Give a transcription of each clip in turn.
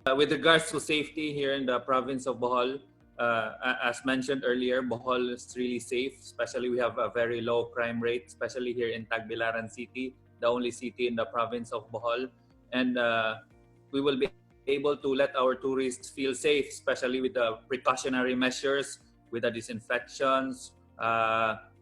With regards to safety here in the province of Bohol, as mentioned earlier, Bohol is really safe. Especially we have a very low crime rate, especially here in Tagbilaran City, the only city in the province of Bohol. And we will be able to let our tourists feel safe, especially with the precautionary measures, with the disinfections,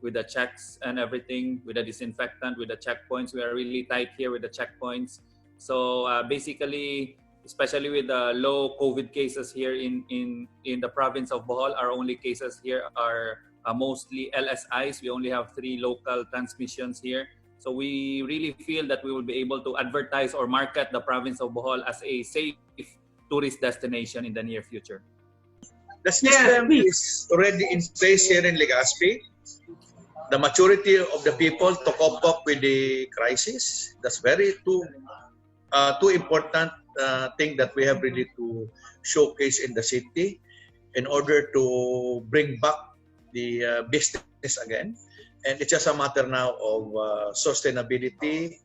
with the checks and everything, with the disinfectant, with the checkpoints. We are really tight here with the checkpoints. So basically, especially with the low COVID cases here in the province of Bohol, our only cases here are mostly LSIs. We only have 3 local transmissions here. So we really feel that we will be able to advertise or market the province of Bohol as a safe tourist destination in the near future. The system is already in place here in Legazpi. The maturity of the people to cope up with the crisis, that's very two important thing that we have really to showcase in the city in order to bring back the business again. And it's just a matter now of sustainability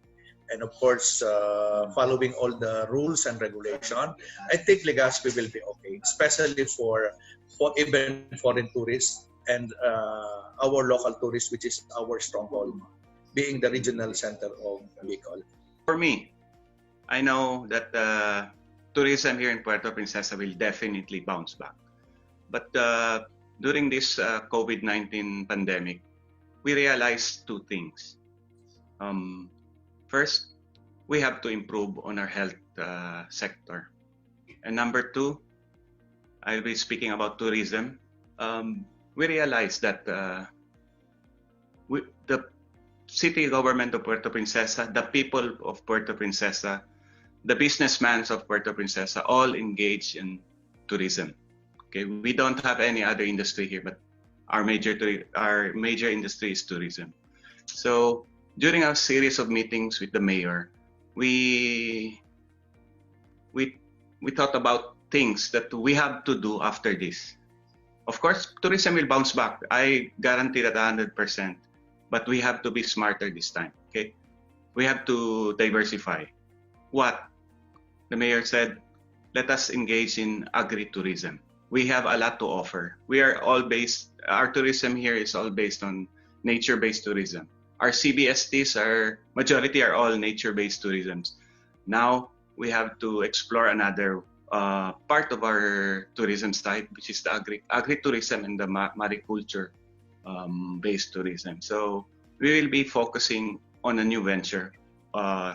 and of course following all the rules and regulation. I think Legazpi will be okay, especially for even foreign tourists and our local tourists, which is our stronghold, being the regional center of Bicol. For me, I know that tourism here in Puerto Princesa will definitely bounce back. But during this COVID-19 pandemic, we realized 2 things. First, we have to improve on our health sector. And number 2, I'll be speaking about tourism. We realized that the city government of Puerto Princesa, the people of Puerto Princesa, the businessmen of Puerto Princesa all engage in tourism. Okay, we don't have any other industry here, but our major industry is tourism. So during our series of meetings with the mayor, we thought about things that we have to do after this. Of course, tourism will bounce back. I guarantee that 100%. But we have to be smarter this time. Okay, we have to diversify. What the mayor said, let us engage in agri-tourism. We have a lot to offer. We are all based. Our tourism here is all based on nature-based tourism. Our CBSTs, majority are all nature-based tourisms. Now we have to explore another part of our tourism style, which is the agri-tourism and the mariculture based tourism. So we will be focusing on a new venture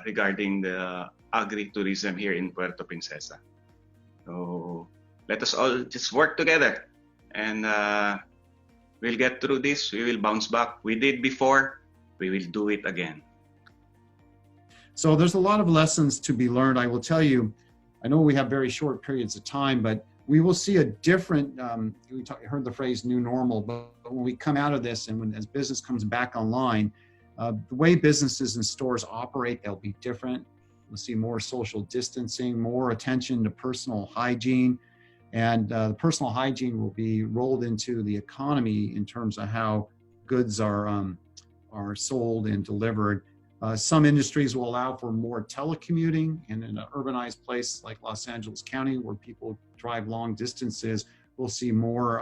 regarding the agri-tourism here in Puerto Princesa. So let us all just work together and we'll get through this. We will bounce back. We did before, we will do it again. So there's a lot of lessons to be learned. I will tell you, I know we have very short periods of time, but we will see a different, we heard the phrase new normal, but when we come out of this and as business comes back online, the way businesses and stores operate, they'll be different. We'll see more social distancing, more attention to personal hygiene, and the personal hygiene will be rolled into the economy in terms of how goods are sold and delivered. Some industries will allow for more telecommuting, and in an urbanized place like Los Angeles County, where people drive long distances, we'll see more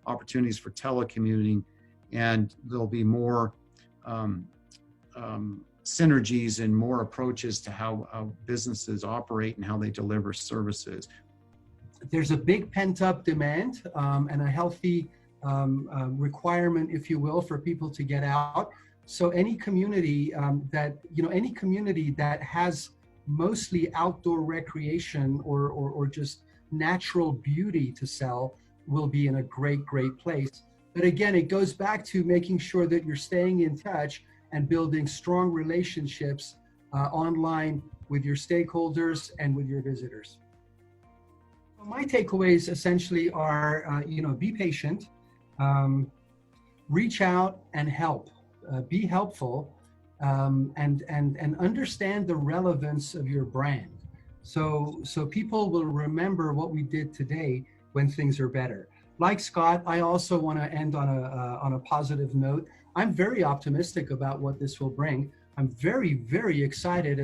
opportunities for telecommuting, and there'll be more synergies and more approaches to how businesses operate and how they deliver services. There's a big pent-up demand and a healthy requirement, if you will, for people to get out. So any community that has mostly outdoor recreation or just natural beauty to sell will be in a great place. But again, it goes back to making sure that you're staying in touch and building strong relationships online with your stakeholders and with your visitors. My takeaways essentially are, be patient, reach out and help. Be helpful and understand the relevance of your brand. So people will remember what we did today when things are better. Like Scott, I also want to end on a positive note. I'm very optimistic about what this will bring. I'm very excited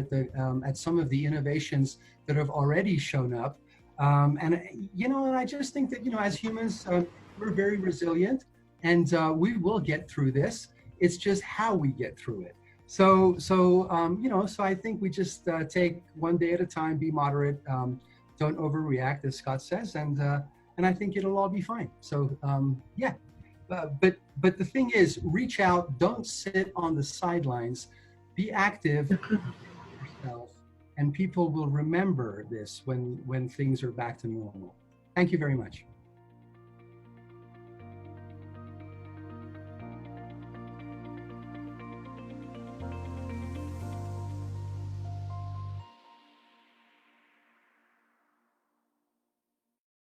at some of the innovations that have already shown up. And and I just think that as humans, we're very resilient, and we will get through this. It's just how we get through it. So I think we just take one day at a time, be moderate, don't overreact, as Scott says, and I think it'll all be fine. So yeah, but the thing is, reach out, don't sit on the sidelines, be active yourself, and people will remember this when things are back to normal. Thank you very much.